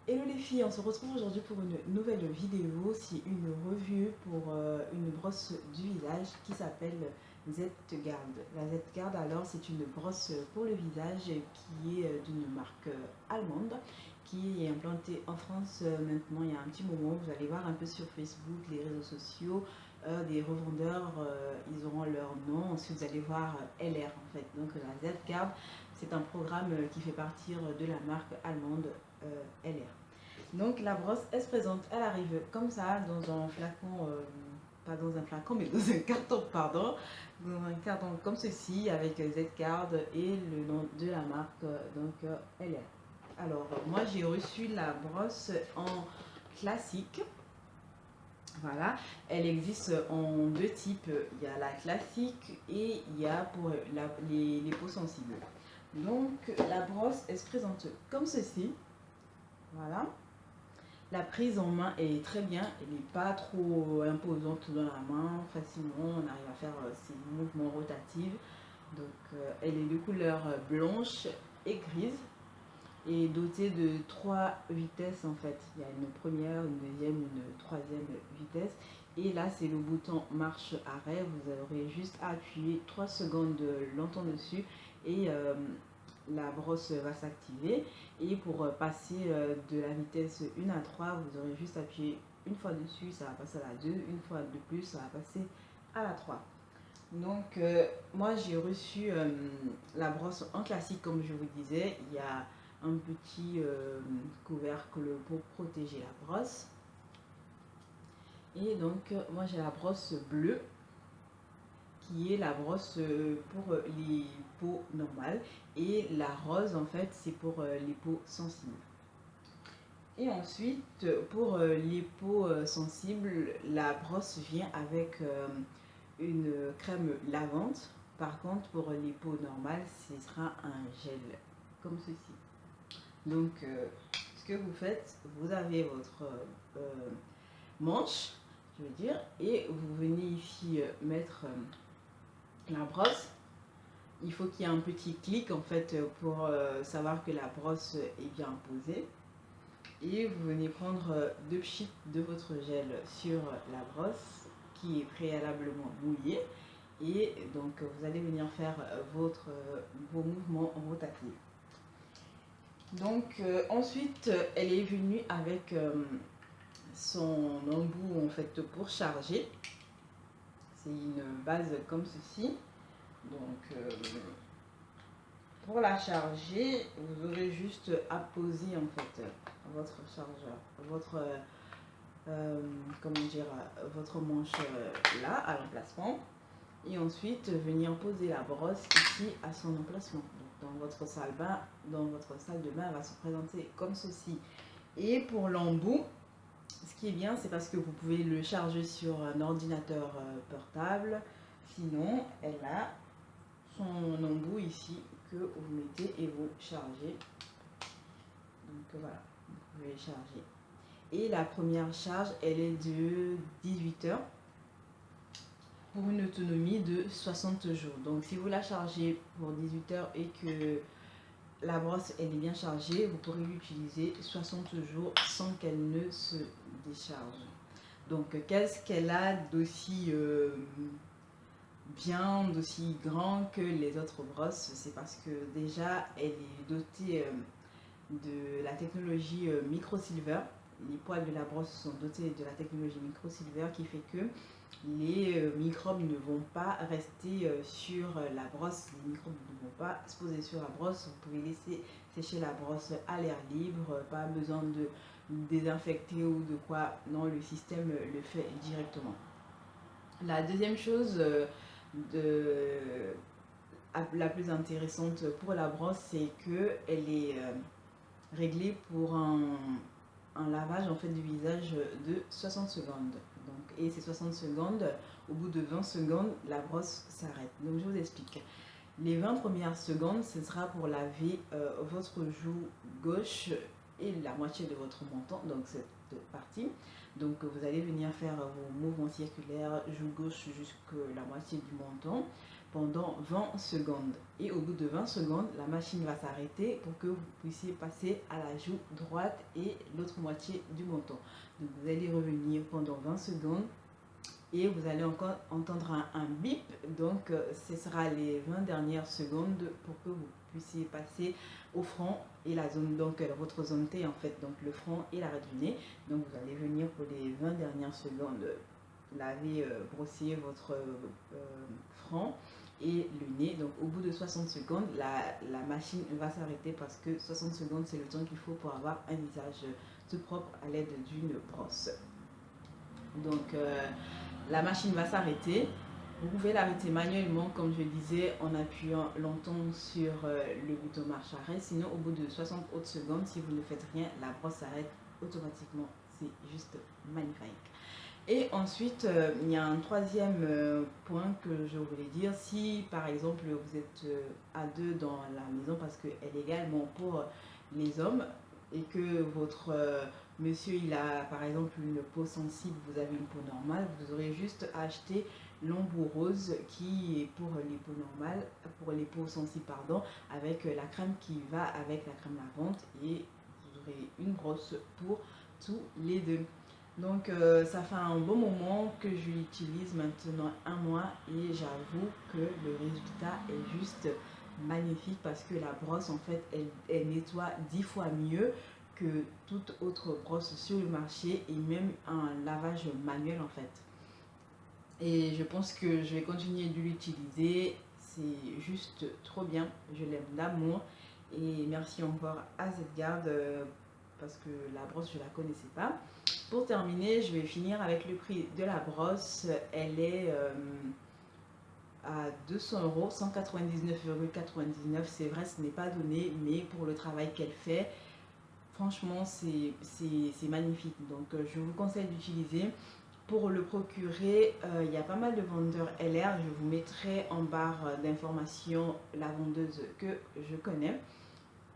Hello les filles, on se retrouve aujourd'hui pour une nouvelle vidéo. C'est une revue pour une brosse du visage qui s'appelle Z-Guard. La Z-Guard, alors, c'est une brosse pour le visage qui est d'une marque allemande qui est implantée en France maintenant il y a un petit moment. Vous allez voir un peu sur Facebook, les réseaux sociaux, des revendeurs, ils auront leur nom. Ensuite, vous allez voir LR en fait. Donc la Z-Guard, c'est un programme qui fait partir de la marque allemande LR. Donc la brosse, elle se présente, elle arrive comme ça dans un flacon, pas dans un flacon, mais dans un carton, pardon, dans un carton comme ceci avec Z-Card et le nom de la marque, donc LR. Alors moi j'ai reçu la brosse en classique. Voilà, elle existe en deux types. Il y a la classique et il y a pour les peaux sensibles. Donc la brosse, elle se présente comme ceci. Voilà. La prise en main est très bien, elle n'est pas trop imposante dans la main, facilement on arrive à faire ces mouvements rotatifs. Donc elle est de couleur blanche et grise et dotée de 3 vitesses en fait. Il y a une première, une deuxième, une troisième vitesse. Et là c'est le bouton marche arrêt, vous aurez juste à appuyer 3 secondes longtemps dessus et la brosse va s'activer. Et pour passer de la vitesse 1 à 3, vous aurez juste appuyé une fois dessus, ça va passer à la 2, une fois de plus, ça va passer à la 3. Donc moi j'ai reçu la brosse en classique comme je vous disais. Il y a un petit couvercle pour protéger la brosse. Et donc moi j'ai la brosse bleue qui est la brosse pour les peaux normales et la rose en fait c'est pour les peaux sensibles. Et ensuite pour les peaux sensibles, la brosse vient avec une crème lavante. Par contre pour les peaux normales ce sera un gel comme ceci. Donc ce que vous faites, vous avez votre manche je veux dire et vous venez ici mettre la brosse. Il faut qu'il y ait un petit clic en fait pour savoir que la brosse est bien posée. Et vous venez prendre 2 pchits de votre gel sur la brosse qui est préalablement mouillée. Et donc vous allez venir faire vos mouvements rotatifs. Donc ensuite elle est venue avec son embout en fait pour charger. C'est une base comme ceci. Donc pour la charger, vous aurez juste à poser en fait votre chargeur, comment dire, votre manche là à l'emplacement et ensuite venir poser la brosse ici à son emplacement. Donc, dans votre salle de bain, elle va se présenter comme ceci. Et pour l'embout, ce qui est bien, c'est parce que vous pouvez le charger sur un ordinateur portable. Sinon, elle a son embout ici que vous mettez et vous chargez. Donc voilà, vous pouvez charger. Et la première charge, elle est de 18 heures pour une autonomie de 60 jours. Donc si vous la chargez pour 18 heures et que la brosse elle est bien chargée, vous pourrez l'utiliser 60 jours sans qu'elle ne se décharge. Donc qu'est-ce qu'elle a d'aussi bien, d'aussi grand que les autres brosses? C'est parce que déjà elle est dotée de la technologie microsilver. Les poils de la brosse sont dotés de la technologie microsilver qui fait que les microbes ne vont pas rester sur la brosse, les microbes ne vont pas se poser sur la brosse. Vous pouvez laisser sécher la brosse à l'air libre, pas besoin de désinfecter ou de quoi, non, le système le fait directement. La deuxième chose la plus intéressante pour la brosse, c'est qu'elle est réglée pour un lavage en fait du visage de 60 secondes. Donc, et ces 60 secondes, au bout de 20 secondes, la brosse s'arrête. Donc je vous explique. Les 20 premières secondes, ce sera pour laver votre joue gauche et la moitié de votre menton, donc cette partie. Donc vous allez venir faire vos mouvements circulaires, joue gauche jusqu'à la moitié du menton. pendant 20 secondes. Et au bout de 20 secondes, la machine va s'arrêter pour que vous puissiez passer à la joue droite et l'autre moitié du menton. Donc vous allez revenir pendant 20 secondes et vous allez encore entendre un bip. Donc ce sera les 20 dernières secondes pour que vous puissiez passer au front et la zone, donc votre zone T en fait, donc le front et l'arrêt du nez. Donc vous allez venir pour les 20 dernières secondes laver, brosser votre front et le nez. Donc au bout de 60 secondes, la machine va s'arrêter parce que 60 secondes c'est le temps qu'il faut pour avoir un visage tout propre à l'aide d'une brosse. Donc la machine va s'arrêter. Vous pouvez l'arrêter manuellement, comme je disais, en appuyant longtemps sur le bouton marche arrêt. Sinon, au bout de 60 autres secondes, si vous ne faites rien, la brosse s'arrête automatiquement. C'est juste magnifique. Et ensuite, il y a un troisième point que je voulais dire. Si par exemple vous êtes à deux dans la maison, parce qu'elle est également pour les hommes, et que votre monsieur il a par exemple une peau sensible, vous avez une peau normale, vous aurez juste à acheter l'embout rose qui est pour les peaux normales, pour les peaux sensibles pardon, avec la crème qui va avec la crème lavande, et vous aurez une brosse pour tous les deux. Donc ça fait un bon moment que je l'utilise, maintenant un mois, et j'avoue que le résultat est juste magnifique parce que la brosse en fait elle nettoie 10 fois mieux que toute autre brosse sur le marché, et même un lavage manuel en fait. Et je pense que je vais continuer de l'utiliser, c'est juste trop bien, je l'aime d'amour. Et merci encore à ZGuard parce que la brosse je la connaissais pas. Pour terminer, je vais finir avec le prix de la brosse. Elle est à 200 €, 199,99 €. C'est vrai, ce n'est pas donné, mais pour le travail qu'elle fait, franchement, c'est magnifique. Donc, je vous conseille d'utiliser. Pour le procurer, il y a pas mal de vendeurs LR. Je vous mettrai en barre d'informations la vendeuse que je connais,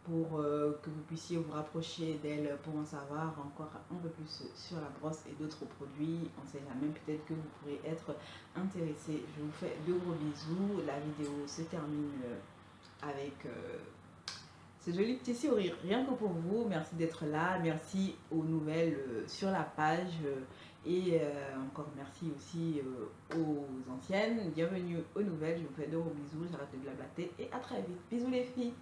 pour que vous puissiez vous rapprocher d'elle pour en savoir encore un peu plus sur la brosse et d'autres produits. On ne sait jamais, peut-être que vous pourrez être intéressé. Je vous fais de gros bisous. La vidéo se termine avec ce joli petit sourire, rien que pour vous. Merci d'être là, merci aux nouvelles sur la page, et encore merci aussi aux anciennes. Bienvenue aux nouvelles, je vous fais de gros bisous, j'arrête de blablater et à très vite. Bisous les filles.